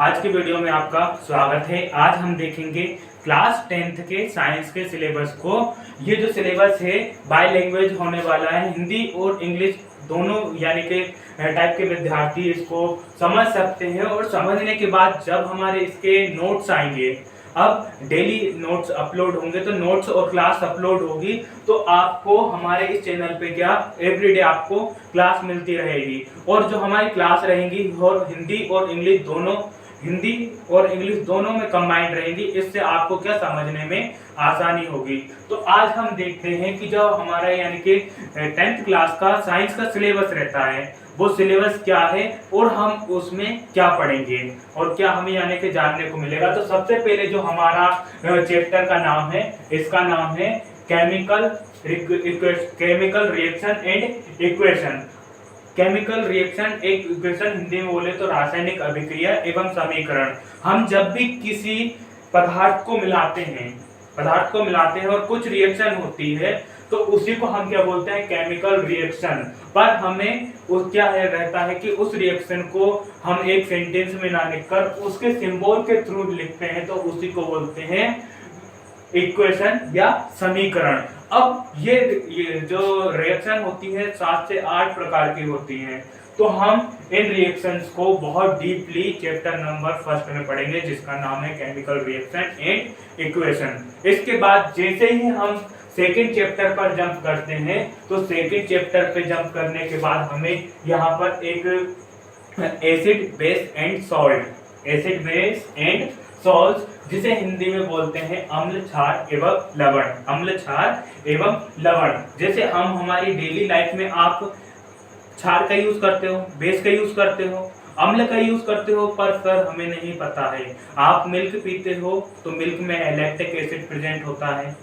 आज की वीडियो में आपका स्वागत है। आज हम देखेंगे क्लास 10th के साइंस के सिलेबस को। ये जो सिलेबस है बाय लैंग्वेज होने वाला है, हिंदी और इंग्लिश दोनों यानी कि टाइप के विद्यार्थी इसको समझ सकते हैं। और समझने के बाद जब हमारे इसके नोट्स आएंगे, अब डेली नोट्स अपलोड होंगे, तो नोट्स और क्लास अपलोड होगी तो आपको हमारे इस चैनल पे क्या एवरीडे आपको क्लास मिलती रहेगी। और जो हमारी क्लास रहेंगी और हिंदी और इंग्लिश दोनों में कंबाइंड रहेंगी। इससे आपको क्या समझने में आसानी होगी। तो आज हम देखते हैं कि जो हमारा यानी कि 10th क्लास का साइंस का सिलेबस रहता है वो सिलेबस क्या है और हम उसमें क्या पढ़ेंगे और क्या हमें यानी कि जानने को मिलेगा। तो सबसे पहले जो हमारा चैप्टर का नाम है, इसका नाम है chemical reaction and equation. Chemical reaction equation Hindi में बोले तो रासायनिक अभिक्रिया एवं समीकरण। हम जब भी किसी पदार्थ को मिलाते हैं और कुछ रिएक्शन होती है तो उसी को हम क्या बोलते हैं, केमिकल रिएक्शन। पर हमें उस क्या रहता है कि उस रिएक्शन को हम एक सेंटेंस में ना लिखकर उसके सिंबल के थ्रू लिखते हैं, तो उसी को बोलते हैं इक्वेशन या समीकरण। अब ये जो रिएक्शन होती है 7 से 8 प्रकार की होती हैं। तो हम इन रिएक्शंस को बहुत डीपली चैप्टर नंबर 1 में पढ़ेंगे, जिसका नाम है केमिकल रिएक्शन एंड इक्वेशन। इसके बाद जैसे ही हम सेकेंड चैप्टर पर जंप करते हैं, तो सेकेंड चैप्टर पे जंप करने के बाद हमें यहाँ पर एक एसिड बेस एंड सॉल्ट, जिसे हिंदी में बोलते हैं अम्ल क्षार एवं लवण। जैसे हम हमारी डेली लाइफ में आप क्षार का यूज करते हो, बेस का यूज करते हो, अम्ल का यूज करते हो, पर सर हमें नहीं पता है। आप मिल्क पीते हो तो मिल्क में लैक्टिक एसिड प्रेजेंट होता है,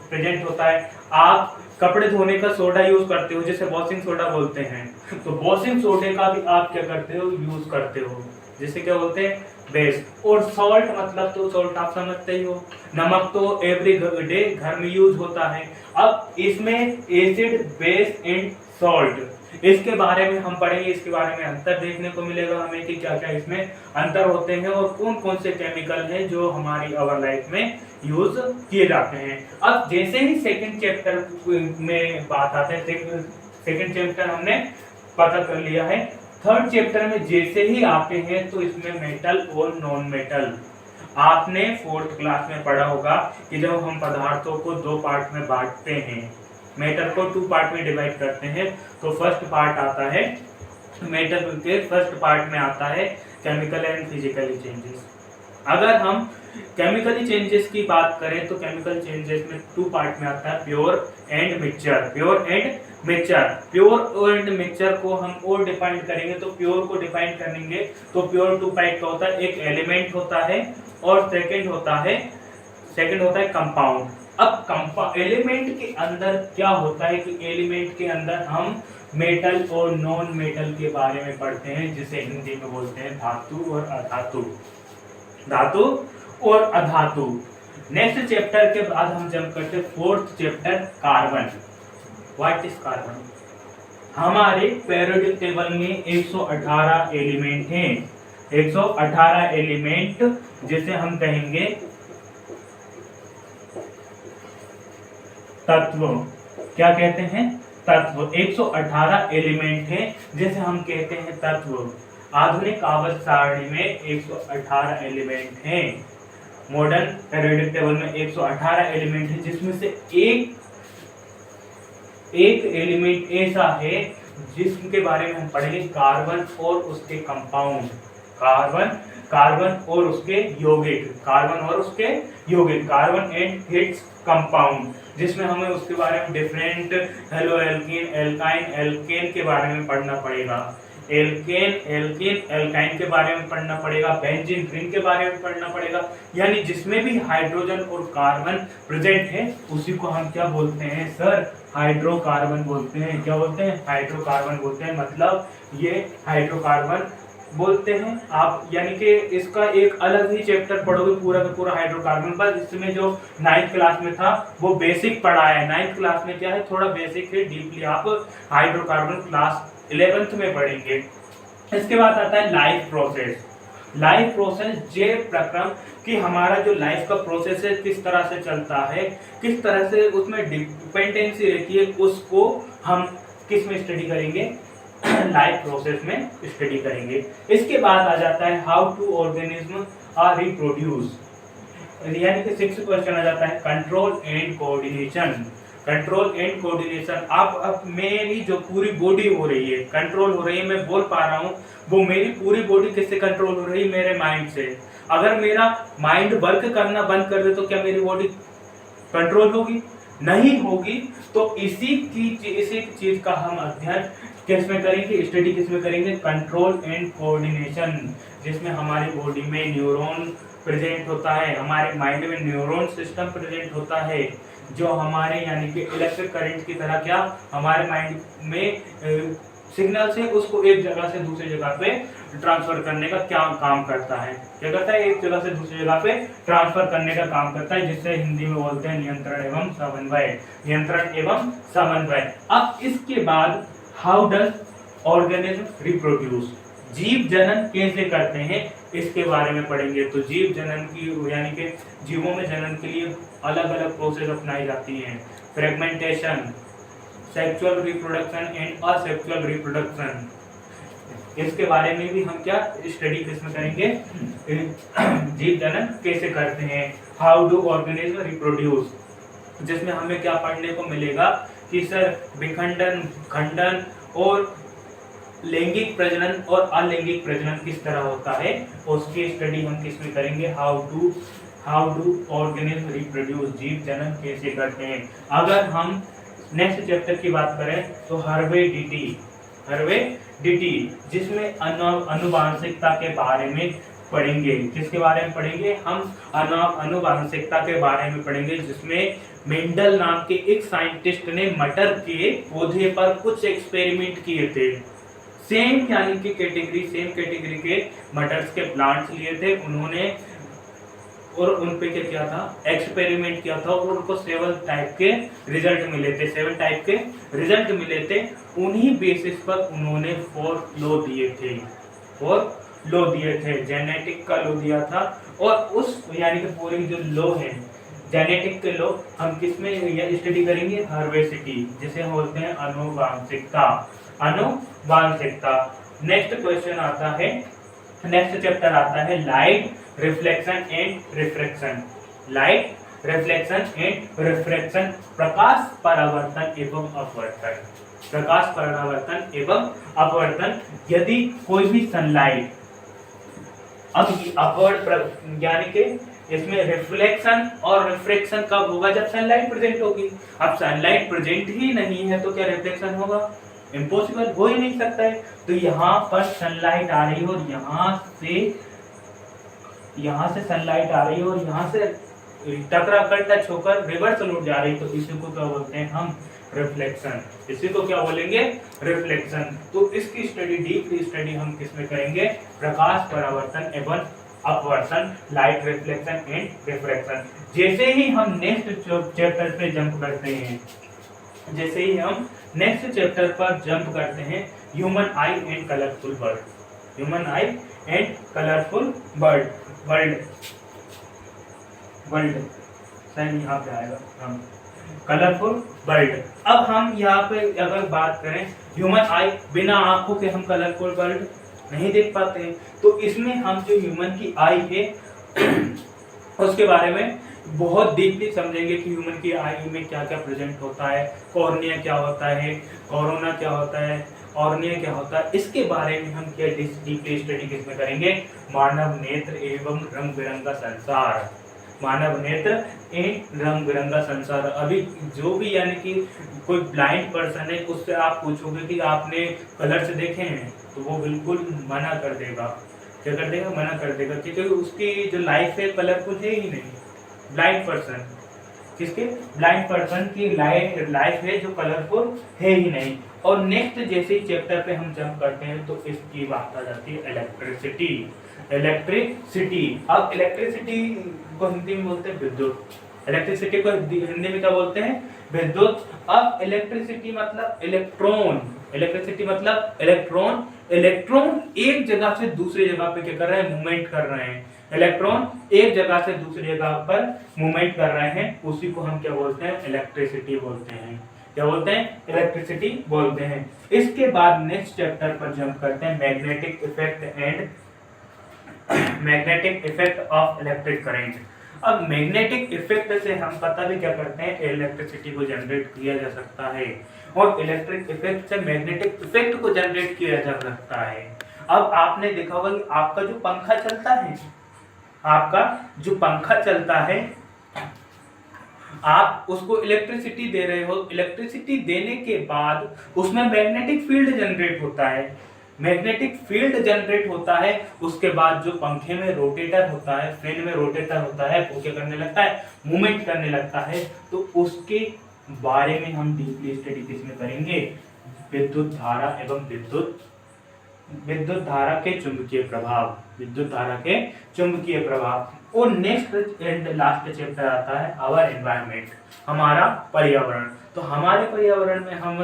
प्रेजेंट होता है। आप कपड़े धोने का सोडा यूज करते हो, जिसे वॉशिंग सोडा बोलते हैं, तो वॉशिंग सोडे का भी आप क्या करते हो, यूज करते हो, जिसे क्या बोलते हैं, बेस। और सॉल्ट मतलब तो सॉल्ट आप समझते ही हो, नमक तो एवरी डे घर में यूज होता है। अब इसमें एसिड बेस एंड सॉल्ट, इसके बारे में हम पढ़ेंगे, इसके बारे में अंतर देखने को मिलेगा हमें कि क्या क्या इसमें अंतर होते हैं और कौन कौन से केमिकल हैं जो हमारी अवर लाइफ में यूज किए जाते हैं। अब जैसे ही सेकंड चैप्टर में बात आते हैं, सेकंड चैप्टर हमने पता कर लिया है। थर्ड चैप्टर में जैसे ही आते हैं तो इसमें मेटल और नॉन मेटल। आपने 4th क्लास में पढ़ा होगा कि जब हम पदार्थों को 2 पार्ट में बांटते हैं, मेटल को 2 पार्ट में डिवाइड करते हैं, तो फर्स्ट पार्ट आता है मेटल के फर्स्ट पार्ट में आता है केमिकल एंड फिजिकली चेंजेस। अगर हम केमिकली चेंजेस की बात करें तो केमिकल चेंजेस में 2 पार्ट में आता है प्योर एंड मिक्सचर को हम और डिफाइन करेंगे। तो प्योर को डिफाइन करेंगे तो प्योर 2 टाइप का होता है, एक एलिमेंट होता है और सेकंड होता है कंपाउंड। अब एलिमेंट के अंदर क्या होता है कि एलिमेंट के अंदर हम मेटल और नॉन मेटल के बारे में पढ़ते हैं, जिसे हिंदी में बोलते हैं धातु और अधातु। नेक्स्ट चैप्टर के बाद हम जंप करते हैं 4th chapter, carbon. What is carbon? हमारे पीरियोडिक टेबल में 118 एलिमेंट हैं, 118 एलिमेंट, जिसे हम कहेंगे तत्व। क्या कहते हैं? तत्व। 118 एलिमेंट हैं जिसे हम कहते हैं तत्व। आधुनिक आवर्त सारणी में 118 एलिमेंट हैं। मॉडर्न पीरियोडिक टेबल में 118 एलिमेंट हैं, जिसमें से एक एलिमेंट ऐसा है जिसके बारे में हम पढ़ेंगे, कार्बन और उसके कंपाउंड, कार्बन और उसके यौगिक, कार्बन एंड इट्स कंपाउंड, जिसमें हमें उसके बारे में डिफरेंट हेलो एल्कीन, एल्केन के बारे में पढ़ना पड़ेगा, एल्काइन के बारे में पढ़ना पड़ेगा, बेंजीन रिंग के बारे में पढ़ना पड़ेगा। यानी जिसमें भी हाइड्रोजन और कार्बन प्रेजेंट है उसी को हम क्या बोलते हैं सर? हाइड्रोकार्बन बोलते हैं। क्या बोलते हैं? हाइड्रोकार्बन बोलते हैं। मतलब ये हाइड्रोकार्बन बोलते हैं आप, यानी कि इसका एक अलग ही चैप्टर पढ़ोगे पूरा का पूरा हाइड्रोकार्बन पर। इसमें जो 9th क्लास में था वो बेसिक पढ़ा है, 9th क्लास में क्या है, थोड़ा बेसिक है, डीपली आप हाइड्रोकार्बन क्लास 11th में पढ़ेंगे। इसके बाद आता है लाइफ प्रोसेस। लाइफ प्रोसेस ये प्रक्रम कि हमारा जो लाइफ का प्रोसेस है किस तरह से चलता है, किस तरह से उसमें डिपेंडेंसी रहती है, उसको हम किस में स्टडी करेंगे, लाइफ प्रोसेस में स्टडी करेंगे। इसके बाद आ जाता है how to organism are reproduce, यानी कि 6th क्वेश्चन आ जाता है control and coordination. Control and coordination, अब मेरी जो पूरी बॉडी हो रही है, कंट्रोल हो रही है, मैं बोल पा रहा हूँ, वो मेरी पूरी बॉडी किससे कंट्रोल हो रही है, मेरे माइंड से। अगर मेरा माइंड वर्क करना बंद कर दे तो क्या मेरी बॉडी कंट्रोल होगी? नहीं होगी। तो इसी चीज का हम अध्ययन किस में करेंगे, स्टडी किस में करेंगे, कंट्रोल एंड कोऑर्डिनेशन, जिसमें हमारी बॉडी में न्यूरॉन प्रेजेंट होता है, हमारे माइंड में न्यूरॉन सिस्टम प्रेजेंट होता है, जो हमारे यानी कि इलेक्ट्रिक करंट की तरह क्या हमारे माइंड में सिग्नल से उसको एक जगह से दूसरी जगह पे ट्रांसफर करने का क्या काम करता है, क्या करता है, एक जगह से दूसरी जगह पे ट्रांसफर करने का काम करता है, जिससे हिंदी में बोलते हैं नियंत्रण एवं समन्वय, नियंत्रण एवं समन्वय। अब इसके बाद हाउ डज ऑर्गेनिज्म रिप्रोड्यूस, जीव जनन कैसे करते हैं, इसके बारे में पढ़ेंगे। तो जीव जनन की यानी कि जीवों में जनन के लिए अलग अलग प्रोसेस अपनाई जाती हैं, fragmentation, sexual reproduction and asexual reproduction. इसके बारे में भी हम क्या स्टडी किसमें करेंगे, जीव जनन कैसे करते हैं, हाउ डू ऑर्गेनिज्म रिप्रोड्यूस, जिसमें हमें क्या पढ़ने को मिलेगा कि सर विखंडन, खंडन और लैंगिक प्रजनन और अलैंगिक प्रजनन किस तरह होता है, उसकी स्टडी हम किस में करेंगे, हाउ डू ऑर्गेनिज्म रिप्रोड्यूस, जीव जनन कैसे करते हैं। अगर हम नेक्स्ट चैप्टर की बात करें तो हर्वेडिटी, जिसमें अनुवांशिकता के बारे में पढ़ेंगे। किसके बारे में पढ़ेंगे, हम अनुवांशिकता के बारे में पढ़ेंगे, जिसमें मेंडल नाम के एक साइंटिस्ट ने मटर के पौधे पर कुछ एक्सपेरिमेंट किए थे। सेम यानी कि सेम कैटेगरी के मटर्स के प्लांट्स लिए थे उन्होंने, और उन पे क्या किया था, एक्सपेरिमेंट किया था, और उनको 7 टाइप के रिजल्ट मिले थे, 7 टाइप के रिजल्ट मिले थे। उन्हीं बेसिस पर उन्होंने 4 लॉ दिए थे, जेनेटिक का लॉ दिया था। और उस यानी कि पूरी जो लॉ है जेनेटिक के लॉ हम किसमें स्टडी करेंगे, हार्वेसिटी, जिसे हम बोलते हैं अनुवांशिकता। नेक्स्ट क्वेश्चन आता है, नेक्स्ट चैप्टर आता है light reflection and refraction. Light reflection and refraction, प्रकाश परावर्तन एवं अपवर्तन, प्रकाश परावर्तन एवं अपवर्तन। यदि कोई भी सनलाइट, अब अपवर्ड यानी कि इसमें रिफ्लेक्शन और रिफ्रैक्शन कब होगा, जब सनलाइट प्रेजेंट होगी। अब सनलाइट प्रेजेंट ही नहीं है तो क्या रिफ्लेक्शन होगा, इम्पॉसिबल, हो ही नहीं सकता है। तो यहाँ पर सनलाइट आ रही है और यहाँ से सनलाइट आ रही है और यहाँ से टकरा कर टच होकर रिवर्स लौट जा रही, तो इसी को क्या बोलते हैं हम, रिफ्लेक्शन। इसी को क्या बोलेंगे, रिफ्लेक्शन। तो इसकी स्टडी, डीप स्टडी हम किसमें करेंगे, प्रकाश परावर्तन एवं अपवर्तन, लाइट रिफ्लेक्शन एंड रिफ्रैक्शन। जैसे ही हम नेक्स्ट चैप्टर पे जंप करते हैं, जैसे ही हम नेक्स्ट चैप्टर पर जंप करते हैं, human I and colourful bird, human I and colourful world सही यहाँ पे आएगा, हम कलरफुल बर्ड। अब हम यहाँ पे अगर बात करें, ह्यूमन आई, बिना आंखों के हम कलरफुल बर्ड नहीं देख पाते हैं। तो इसमें हम जो ह्यूमन की आई है उसके बारे में बहुत डीपली समझेंगे कि ह्यूमन की आई में क्या क्या प्रेजेंट होता है, कॉर्निया क्या होता है, कोरोना क्या होता है, ऑर्निया क्या होता है। इसके बारे में हम क्या डीपली स्टडी किसमें करेंगे, मानव नेत्र एवं रंग बिरंगा संसार, मानव नेत्र एवं रंग बिरंगा संसार। अभी जो भी यानी कि कोई ब्लाइंड पर्सन है, उससे आप पूछोगे कि आपने कलर्स देखे हैं, तो वो बिल्कुल मना कर देगा। क्या कर देगा, मना कर देगा, क्योंकि उसकी जो लाइफ है कलरफुल है ही नहीं। ब्लाइंड पर्सन, किसके, ब्लाइंड पर्सन की लाइफ है जो कलरफुल है ही नहीं। और नेक्स्ट जैसे ही चैप्टर पे हम जंप करते हैं तो इसकी बात आ जाती है इलेक्ट्रिसिटी। अब इलेक्ट्रिसिटी को हिंदी में बोलते हैं विद्युत, इलेक्ट्रिसिटी को हिंदी में क्या बोलते हैं, विद्युत। अब इलेक्ट्रिसिटी मतलब इलेक्ट्रॉन, इलेक्ट्रिसिटी मतलब इलेक्ट्रॉन, इलेक्ट्रॉन एक जगह से दूसरी जगह पे क्या कर रहे हैं, मूवमेंट कर रहे हैं। इलेक्ट्रॉन एक जगह से दूसरी जगह पर मूवमेंट कर रहे हैं, उसी को हम क्या बोलते हैं, इलेक्ट्रिसिटी बोलते हैं। क्या बोलते हैं, इलेक्ट्रिसिटी बोलते हैं। इसके बाद नेक्स्ट चैप्टर पर जंप करते हैं, magnetic effect and magnetic effect of electric current. अब मैग्नेटिक इफेक्ट से हम पता भी क्या करते हैं, इलेक्ट्रिसिटी को जनरेट किया जा सकता है, और इलेक्ट्रिक इफेक्ट से मैग्नेटिक इफेक्ट को जनरेट किया जा सकता है। अब आपने देखा होगा कि आपका जो पंखा चलता है, आपका जो पंखा चलता है, आप उसको इलेक्ट्रिसिटी दे रहे हो, इलेक्ट्रिसिटी देने के बाद उसमें मैग्नेटिक फील्ड जनरेट होता है। मैग्नेटिक फील्ड जनरेट होता है, उसके बाद जो पंखे में रोटेटर होता है, फैन में रोटेटर होता है, वो क्या करने लगता है, मूवमेंट करने लगता है। तो उसके बारे में हम डीपली स्टडी किसमें करेंगे, विद्युत धारा एवं विद्युत धारा के चुंबकीय प्रभाव, विद्युत धारा के चुंबकीय प्रभाव। और नेक्स्ट एंड लास्ट चैप्टर आता है आवर एनवायरनमेंट, हमारा पर्यावरण। तो हमारे पर्यावरण में हम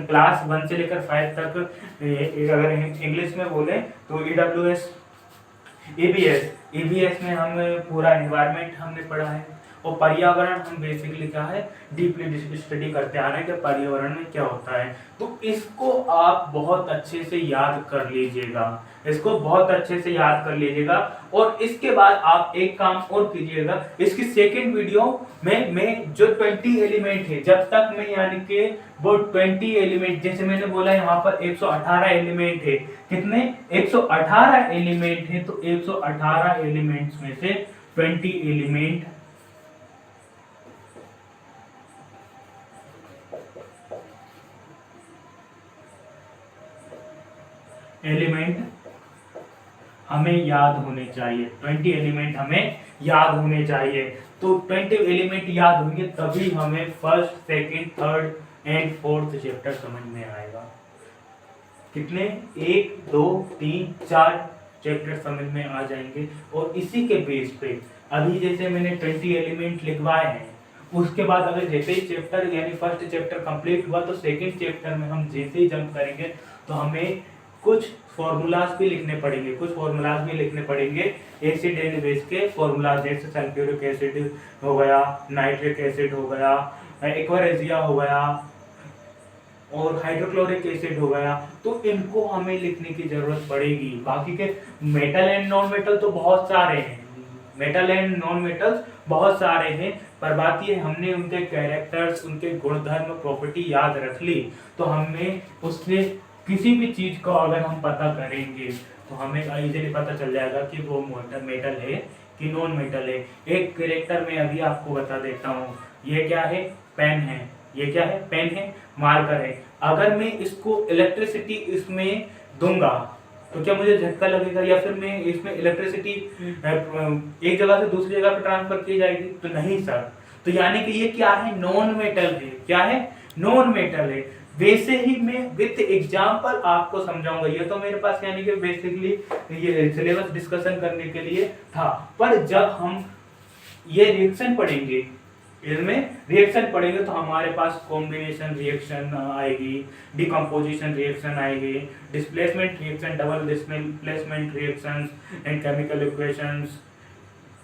क्लास 1 से लेकर 5 तक, अगर इंग्लिश में बोले तो EWS, EBS में हम पूरा एनवायरनमेंट हमने पढ़ा है। और पर्यावरण हम बेसिकली क्या है, डीपली स्टडी करते आ रहे हैं कि पर्यावरण में क्या होता है। तो इसको आप बहुत अच्छे से याद कर लीजिएगा, इसको बहुत अच्छे से याद कर लीजिएगा। और इसके बाद आप एक काम और कीजिएगा, इसकी सेकंड वीडियो में मैं जो 20 एलिमेंट है, जब तक मैं यानी कि वो 20 एलिमेंट, जैसे मैंने बोला यहाँ पर 118 एलिमेंट है, कितने 118 एलिमेंट है, तो 118 एलिमेंट्स में से 20 एलिमेंट हमें याद होने चाहिए, 20 एलिमेंट हमें याद होने चाहिए। तो 20 एलिमेंट याद होंगे तभी हमें first, second, third and fourth chapter समझ में आएगा। कितने, 1 2 3 4 चैप्टर समझ में आ जाएंगे। और इसी के बेस पे अभी जैसे मैंने 20 एलिमेंट लिखवाए हैं, उसके बाद अगर जैसे ही चैप्टर यानी फर्स्ट चैप्टर कंप्लीट हुआ, तो सेकंड चैप्टर में हम जैसे ही जंप करेंगे तो हमें कुछ फॉर्मूलाज भी लिखने पड़ेंगे, एसिड एंड बेस के फॉर्मूलाज, जैसे सल्फ्यूरिक एसिड हो गया, नाइट्रिक एसिड हो गया, एक्वारेजिया हो गया और हाइड्रोक्लोरिक एसिड हो गया। तो इनको हमें लिखने की जरूरत पड़ेगी। बाकी के मेटल एंड नॉन मेटल तो बहुत सारे हैं, मेटल एंड नॉन मेटल्स बहुत सारे हैं, पर बात ये हमने उनके कैरेक्टर्स, उनके गुणधर्म, प्रॉपर्टी याद रख ली, तो हमें उससे किसी भी चीज को अगर हम पता करेंगे तो हमें इजीली पता चल जाएगा कि वो मेटल है कि नॉन मेटल है। एक कैरेक्टर में अभी आपको बता देता हूँ, ये क्या है, पेन है, ये क्या है, पेन है, मार्कर है। अगर मैं इसको इलेक्ट्रिसिटी इसमें दूंगा तो क्या मुझे झटका लगेगा, या फिर मैं इसमें इलेक्ट्रिसिटी एक जगह से दूसरी जगह पर ट्रांसफर की जाएगी, तो नहीं सर। तो यानी कि ये क्या है, नॉन मेटल है। क्या है, नॉन मेटल है। वैसे ही मैं विथ एग्जाम्पल आपको समझाऊंगा। ये तो मेरे पास यानी कि बेसिकली ये सिलेबस डिस्कशन करने के लिए था, पर जब हम ये रिएक्शन पढ़ेंगे, इसमें रिएक्शन पढ़ेंगे तो हमारे पास कॉम्बिनेशन रिएक्शन आएगी, डिकम्पोजिशन रिएक्शन आएगी, displacement reaction, double displacement reactions and chemical equations,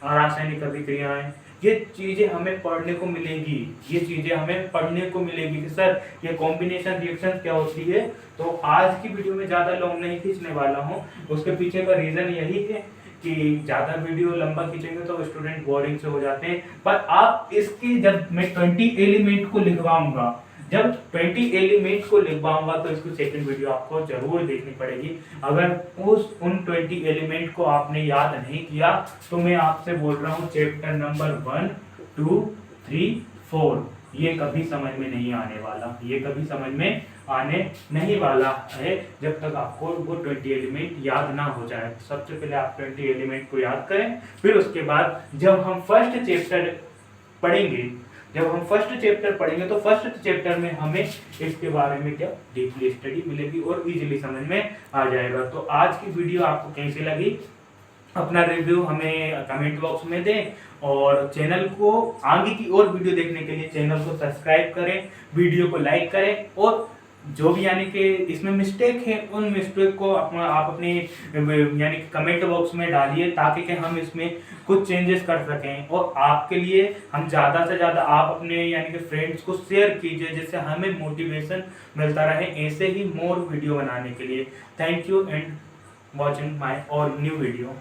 रासायनिक अभिक्रियाएं, ये चीजें हमें पढ़ने को मिलेगी। ये चीजें हमें पढ़ने को मिलेगी कि सर ये कॉम्बिनेशन रिएक्शन क्या होती है। तो आज की वीडियो में ज्यादा लॉन्ग नहीं खींचने वाला हूँ, उसके पीछे का रीजन यही है कि ज्यादा वीडियो लंबा खींचेंगे तो स्टूडेंट बोरिंग से हो जाते हैं। पर आप इसकी जब मैं 20 एलिमेंट को लिखवाऊंगा, जब 20 एलिमेंट को लिखवाऊंगा तो इसको सेकंड वीडियो आपको जरूर देखनी पड़ेगी। अगर उन 20 एलिमेंट को आपने याद नहीं किया तो मैं आपसे बोल रहा हूँ चैप्टर नंबर 1 2 3 4 ये कभी समझ में नहीं आने वाला, ये कभी समझ में आने नहीं वाला है जब तक आपको वो 20 एलिमेंट याद ना हो जाए। सबसे पहले आप 20 एलिमेंट को याद करें, फिर उसके बाद जब हम फर्स्ट चैप्टर पढ़ेंगे तो फर्स्ट चैप्टर में हमें इसके बारे में क्या डीपली स्टडी मिलेगी और इजीली समझ में आ जाएगा। तो आज की वीडियो आपको कैसी लगी, अपना रिव्यू हमें कमेंट बॉक्स में दें, और चैनल को आगे की और वीडियो देखने के लिए चैनल को सब्सक्राइब करें, वीडियो को लाइक करें और जो भी यानी कि इसमें मिस्टेक है, उन मिस्टेक को आप अपनी यानी कि कमेंट बॉक्स में डालिए, ताकि कि हम इसमें कुछ चेंजेस कर सकें। और आपके लिए हम ज़्यादा से ज़्यादा आप अपने यानी कि फ्रेंड्स को शेयर कीजिए, जिससे हमें मोटिवेशन मिलता रहे ऐसे ही मोर वीडियो बनाने के लिए। Thank you and watching my और न्यू वीडियो।